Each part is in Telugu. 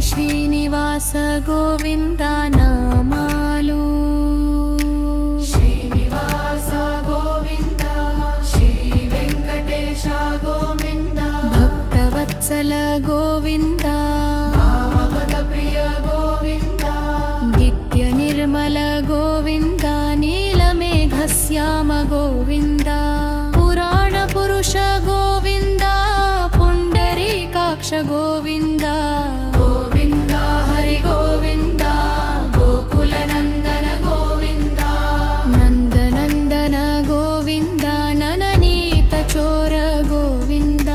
శ్రీనివాస గోవింద నామాలు శ్రీనివాస గోవింద శ్రీ వెంకటేశ గోవింద భక్తవత్సల గోవింద భావగత ప్రియ గోవింద నిత్య నిర్మల గోవింద నీలమేఘశ్యామ గోవింద పురాణ పురుష గోవింద పుండరీకాక్ష గోవింద గోవింద హరి గోవింద గోకుల నందన గోవింద నందనందన గోవింద నననీత చోర గోవింద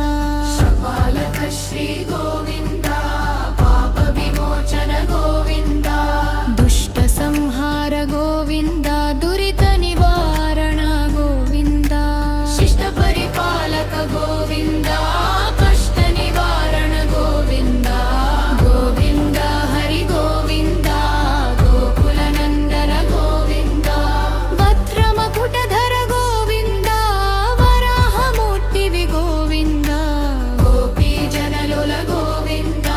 శపాలక శ్రీ గోవింద పాప విమోచన గోవింద దుష్ట సంహార గోవింద దురిత నివారణ గోవింద శిష్ట పరిపాలక గోవింద కష్ట నివారణ గోవింద గోవింద హరి గోవింద గోకుల నందన గోవింద భద్రమకుటధర గోవింద వరాహమూర్తివి గోవింద గోపీ జనలుల గోవింద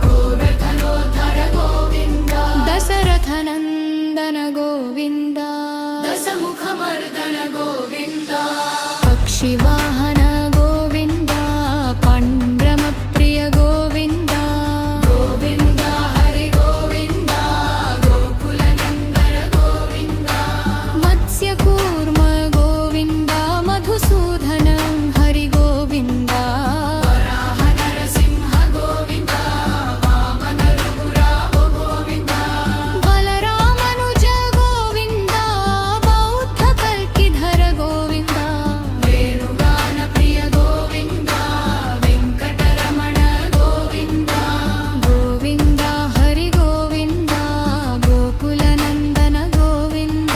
గోరధనోద్ధర గోవింద దశరథ నందన గోవింద దశముఖమర్దన గోవింద పక్షివాహన గోవింద పండ్రమ ప్రియ గోవింద గోవింద హరి గోవింద గోకుల నందన గోవింద మత్స్యకూర్మ గోవింద మధుసూదనం హరి గోవింద వరాహ నరసింహ గోవింద వామన రఘురామ గోవింద బలరామనుజ గోవింద బౌద్ధ కల్కిధర గోవింద వేణుగాన ప్రియ గోవింద వెంకటరమణ గోవింద గోవింద హరి గోవింద గోకుల నందన గోవింద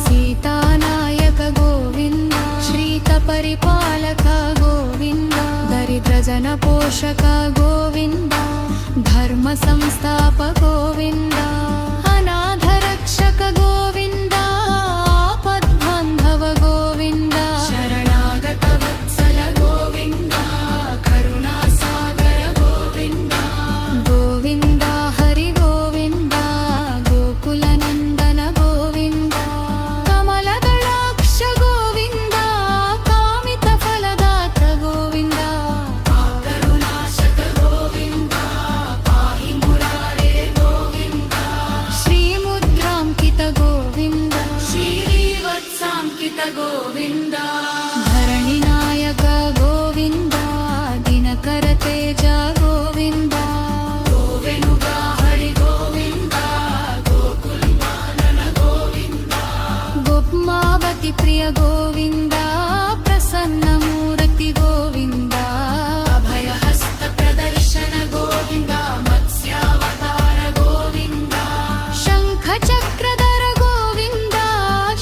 సీతానాయక గోవింద శ్రీత పరిపాలక గోవింద దరిద్ర జన పోషక గోవింద ధర్మ సంస్థాప గోవింద అనాథ రక్షక గోవింద ఆపద్బాంధవ గోవింద శరణాగత వత్సల గోవింద కరుణా సాగర గోవింద గోవింద హరి గోవింద గోకుల నందన గోవింద కమలదళాక్ష గోవింద కామిత ఫలదాత గోవింద కరుణాశక గోవింద పాహి మురారే గోవింద శ్రీముద్రాంకిత గోవింద శ్రీవత్సాంకిత గోవింద ధరణినాయక గోవింద దినకర తేజ గోవింద గోవెనుగా హరి గోవింద గోకుల్మానన గోవింద గోప్మావతి ప్రియ గోవింద ప్రసన్నమూర్తి గోవింద అభయహస్త ప్రదర్శన గోవింద మత్స్యావతార గోవింద శంఖ చక్రధర గోవింద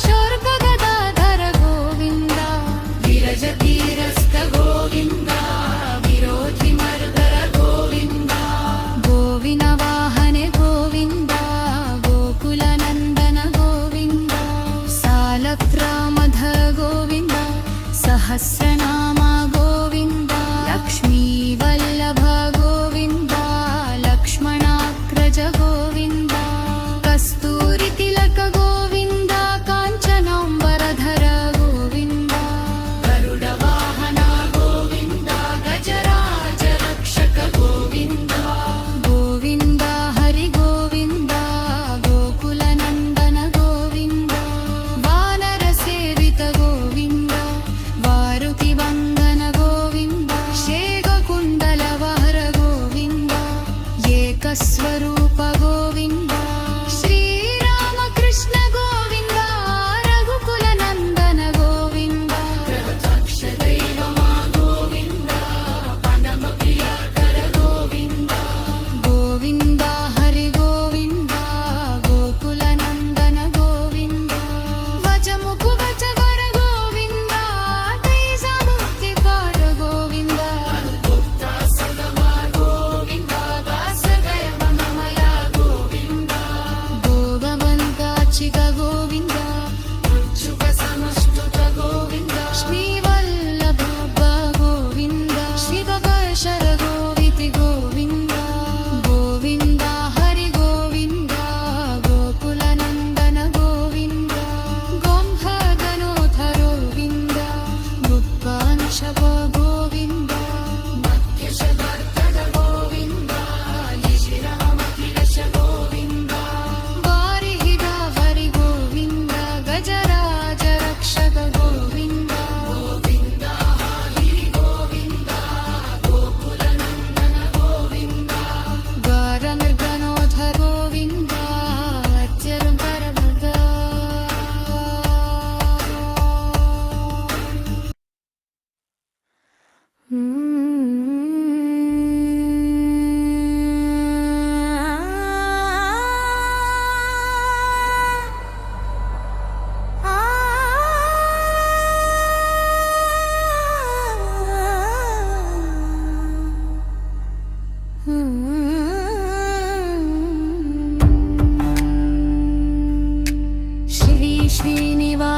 శూర్ప గదాధర గోవింద విరజ తీరస్థ గోవింద విరోధి మర్దర గోవింద గోవిన వాహనే గోవింద గోకుల నందన గోవింద సాలగ్రామధ గోవింద సహస్రనామ గోవింద లక్ష్మీ వల్లభ గోవింద లక్ష్మణాగ్రజ గోవింద కస్తూరి తిలక గోవింద కాంచనాంబరధర గోవింద గరుడ వాహన గోవింద గజరాజ రక్షక గోవింద గోవింద హరి గోవింద గోకుల నందన గోవింద వానర సేవిత గోవింద వారుకి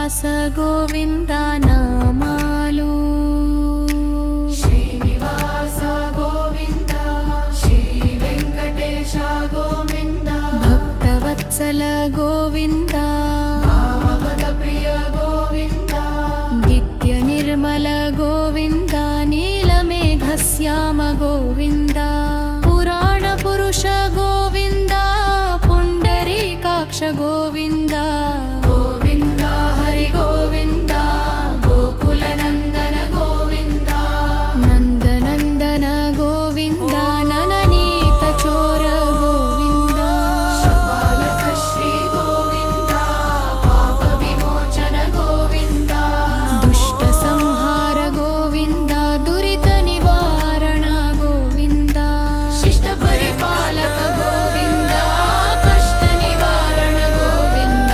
శ్రీనివాస గోవింద నామాలు శ్రీనివాస గోవింద శ్రీ వెంకటేశ గోవింద భక్తవత్సల గోవింద భావగత ప్రియ గోవింద నిత్య నిర్మల గోవింద నీలమేఘశ్యామ గోవింద పురాణ పురుష గోవింద పుండరీకాక్ష గోవింద గోవింద హరి గోవింద గోకుల నందన గోవింద నందనందన గోవింద నననీత చోర గోవింద బాలక శ్రీ గోవింద పాప విమోచన గోవింద దుష్ట సంహార గోవింద దురిత నివారణ గోవింద శిష్ట పరిపాలక గోవింద కష్ట నివారణ గోవింద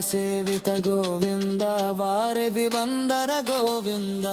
ಸೇವಿತ ಗೋವಿಂದ ವಾರದಿ ಬಂದರ ಗೋವಿಂದ